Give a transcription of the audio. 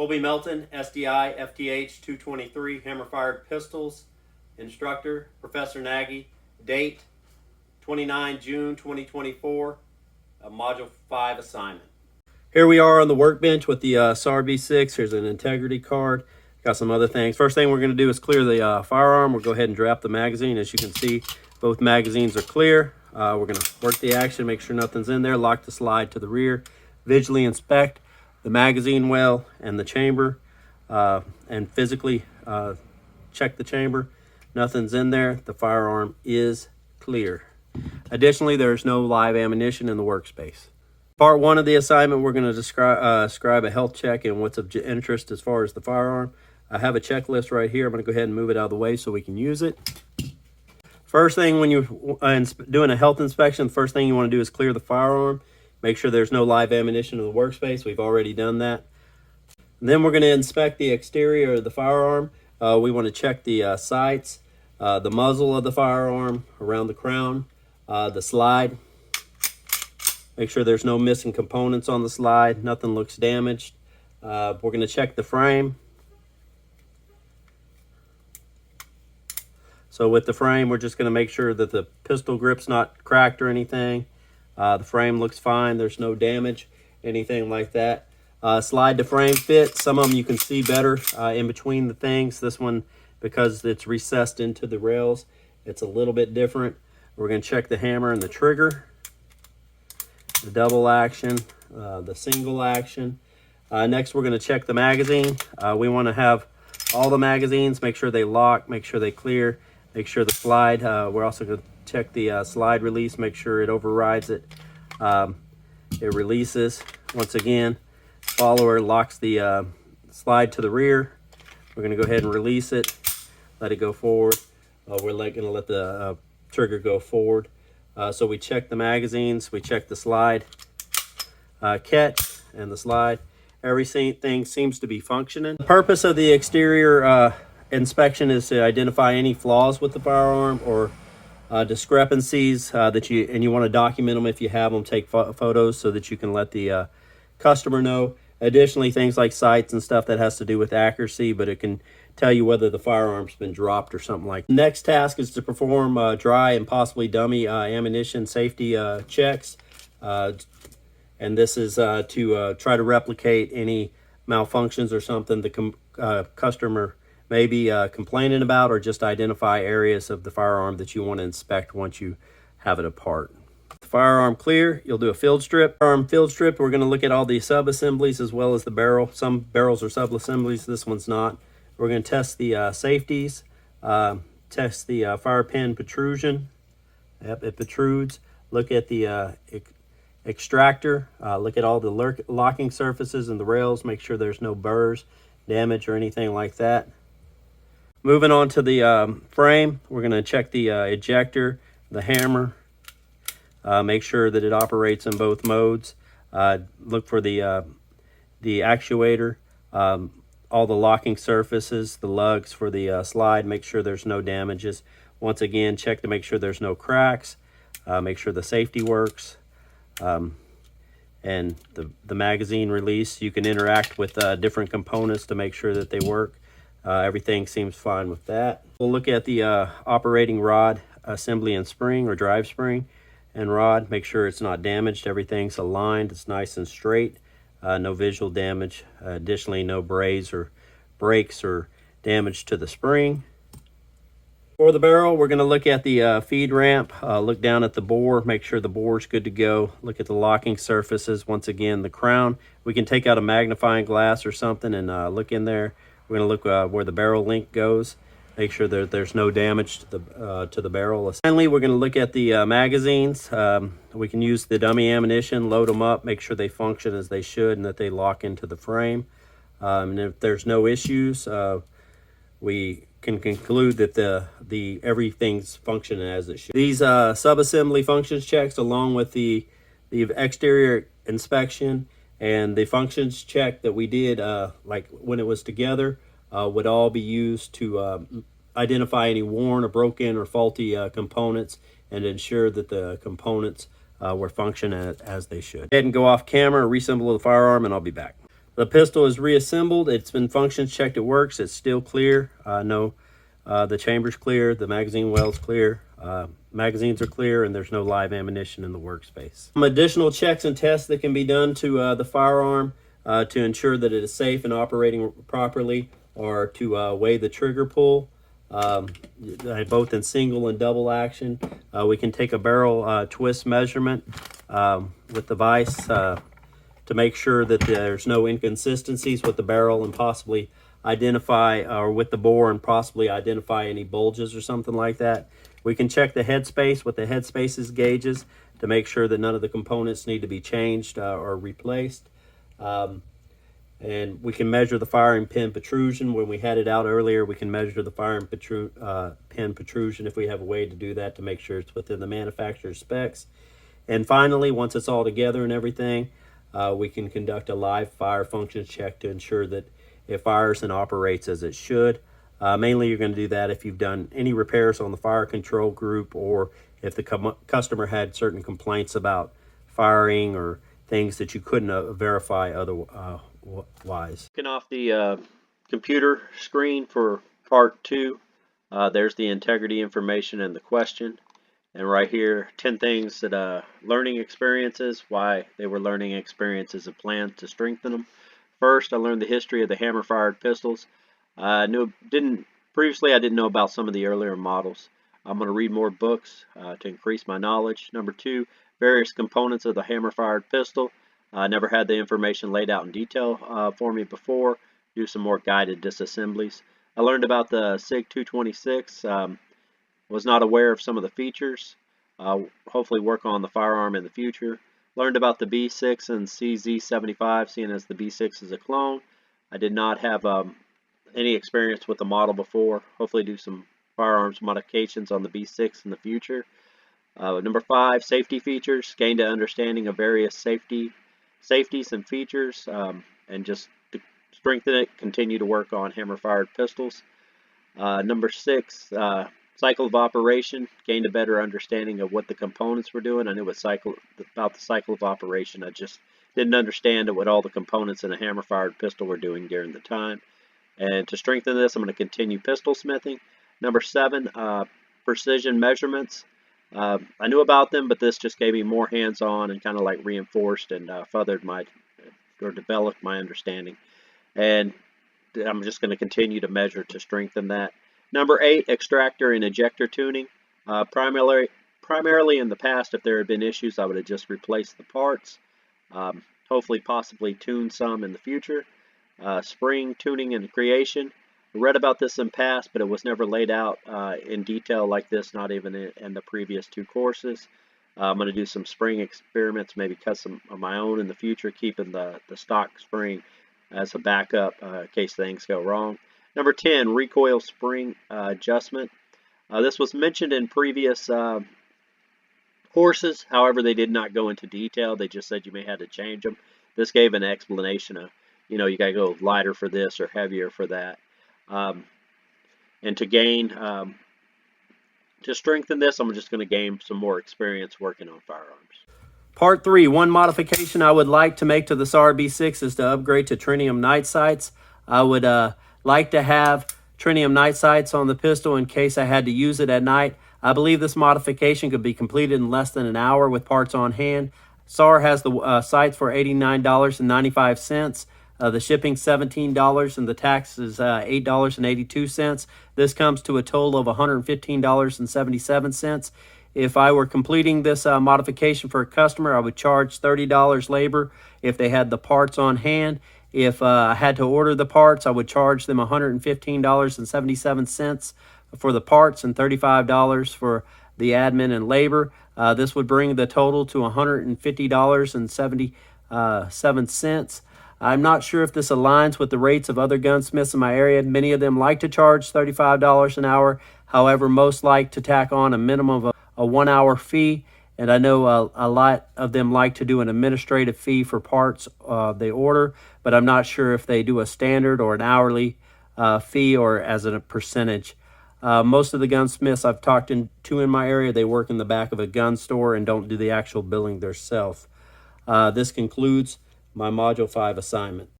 Colby Melton, SDI, FTH 223, hammer-fired pistols, instructor, Professor Nagy, date 29 June 2024, a Module 5 assignment. Here we are on the workbench with the SAR B6. Here's an integrity card. Got some other things. First thing we're going to do is clear the firearm. We'll go ahead and drop the magazine. As you can see, both magazines are clear. We're going to work the action, make sure nothing's in there, lock the slide to the rear, visually inspect the magazine well and the chamber, and physically check the chamber. Nothing's in there. The firearm is clear. Additionally, there's no live ammunition in the workspace. Part 1 of the assignment, we're going to describe a health check and what's of interest as far as the firearm. I have a checklist right here. I'm going to go ahead and move it out of the way so we can use it. First thing when you're doing a health inspection, the first thing you want to do is clear the firearm. Make sure there's no live ammunition in the workspace. We've already done that. And then we're going to inspect the exterior of the firearm. We want to check the sights, the muzzle of the firearm, around the crown, the slide. Make sure there's no missing components on the slide. Nothing looks damaged. We're going to check the frame. So with the frame, we're just going to make sure that the pistol grip's not cracked or anything. The frame looks fine. There's no damage, anything like that. Slide to frame fit. Some of them you can see better in between the things. This one, because it's recessed into the rails, it's a little bit different. We're going to check the hammer and the trigger, the double action, the single action. Next, we're going to check the magazine. We want to have all the magazines, make sure they lock, make sure they clear, make sure the slide. We're also going to check the slide release, make sure it overrides it. It releases. Once again, follower locks the slide to the rear. We're going to go ahead and release it, let it go forward. We're going to let the trigger go forward. So we check the magazines, we check the slide catch and the slide. Everything seems to be functioning. The purpose of the exterior inspection is to identify any flaws with the firearm or discrepancies that you want to document them if you have them. Take photos so that you can let the customer know. Additionally, things like sights and stuff that has to do with accuracy, but it can tell you whether the firearm's been dropped or something like that. The next task is to perform dry and possibly dummy ammunition safety checks. And this is to try to replicate any malfunctions or something the customer may be complaining about, or just identify areas of the firearm that you want to inspect once you have it apart. The firearm clear, you'll do a field strip. Firearm field strip, we're going to look at all the sub-assemblies as well as the barrel. Some barrels are sub-assemblies, this one's not. We're going to test the safeties, test the fire pin protrusion. Yep, it protrudes. Look at the extractor. Look at all the locking surfaces and the rails. Make sure there's no burrs, damage, or anything like that. Moving on to the frame, we're going to check the ejector, the hammer. Make sure that it operates in both modes. Look for the actuator. All the locking surfaces, the lugs for the slide, make sure there's no damages. Once again, check to make sure there's no cracks, make sure the safety works, and the magazine release. You can interact with different components to make sure that they work. Everything seems fine with that. We'll look at the operating rod assembly and spring, or drive spring and rod. Make sure it's not damaged. Everything's aligned. It's nice and straight. No visual damage. Additionally, no brays or breaks or damage to the spring. For the barrel, we're going to look at the feed ramp. Look down at the bore. Make sure the bore's good to go. Look at the locking surfaces. Once again, the crown. We can take out a magnifying glass or something and look in there. We're going to look where the barrel link goes. Make sure that there's no damage to the barrel. Finally, we're going to look at the magazines. We can use the dummy ammunition, load them up, make sure they function as they should and that they lock into the frame. And if there's no issues, we can conclude that everything's functioning as it should. These sub-assembly functions checks, along with the exterior inspection and the functions check that we did, like when it was together, would all be used to identify any worn or broken or faulty components and ensure that the components were functioning as they should. Go ahead and go off camera, reassemble the firearm, and I'll be back. The pistol is reassembled. It's been functions checked. It works. It's still clear. The chamber's clear. The magazine well's clear. Magazines are clear, and there's no live ammunition in the workspace. Some additional checks and tests that can be done to the firearm to ensure that it is safe and operating properly are to weigh the trigger pull, both in single and double action. We can take a barrel twist measurement with the vise to make sure that there's no inconsistencies with the barrel, and possibly identify, or with the bore, and possibly identify any bulges or something like that. We can check the headspace with the headspaces gauges to make sure that none of the components need to be changed or replaced. And we can measure the firing pin protrusion. When we had it out earlier, we can measure the firing pin protrusion if we have a way to do that to make sure it's within the manufacturer's specs. And finally, once it's all together and everything, we can conduct a live fire function check to ensure that it fires and operates as it should. Mainly you're going to do that if you've done any repairs on the fire control group, or if the customer had certain complaints about firing or things that you couldn't verify otherwise. Looking off the computer screen for part 2, there's the integrity information and the question. And right here, 10 things that learning experiences, why they were learning experiences and plans to strengthen them. First, I learned the history of the hammer-fired pistols. Previously I didn't know about some of the earlier models. I'm going to read more books to increase my knowledge. Number 2, various components of the hammer-fired pistol. I never had the information laid out in detail for me before. Do some more guided disassemblies. I learned about the SIG 226. Was not aware of some of the features. Hopefully work on the firearm in the future. Learned about the B6 and CZ75, seeing as the B6 is a clone. I did not have any experience with the model before. Hopefully do some firearms modifications on the B6 in the future. Number 5, safety features. Gained an understanding of various safeties and features, and just to strengthen it, continue to work on hammer-fired pistols. Number 6, cycle of operation. Gained a better understanding of what the components were doing. I knew about the cycle of operation. I just didn't understand what all the components in a hammer-fired pistol were doing during the time. And to strengthen this, I'm going to continue pistol smithing. Number 7, precision measurements. I knew about them, but this just gave me more hands-on and kind of like reinforced and developed my understanding. And I'm just going to continue to measure to strengthen that. Number 8, extractor and ejector tuning. Primarily in the past, if there had been issues, I would have just replaced the parts. Hopefully, possibly tune some in the future. Spring tuning and creation. I read about this in past, but it was never laid out in detail like this, not even in the previous 2 courses. I'm going to do some spring experiments, maybe cut some of my own in the future, keeping the stock spring as a backup in case things go wrong. Number 10, recoil spring adjustment. This was mentioned in previous courses. However, they did not go into detail. They just said you may have to change them. This gave an explanation of, you got to go lighter for this or heavier for that. And to gain, to strengthen this, I'm just going to gain some more experience working on firearms. Part 3, one modification I would like to make to the SAR B6 is to upgrade to tritium night sights. I would like to have tritium night sights on the pistol in case I had to use it at night. I believe this modification could be completed in less than an hour with parts on hand. SAR has the sights for $89.95. The shipping $17 and the tax is $8.82. This comes to a total of $115.77. If I were completing this modification for a customer, I would charge $30 labor if they had the parts on hand. If I had to order the parts, I would charge them $115.77 for the parts and $35 for the admin and labor. This would bring the total to $150.77. I'm not sure if this aligns with the rates of other gunsmiths in my area. Many of them like to charge $35 an hour. However, most like to tack on a minimum of a 1-hour fee. And I know a lot of them like to do an administrative fee for parts they order, but I'm not sure if they do a standard or an hourly fee or as a percentage. Most of the gunsmiths I've talked to in my area, they work in the back of a gun store and don't do the actual billing themselves. This concludes my Module 5 assignment.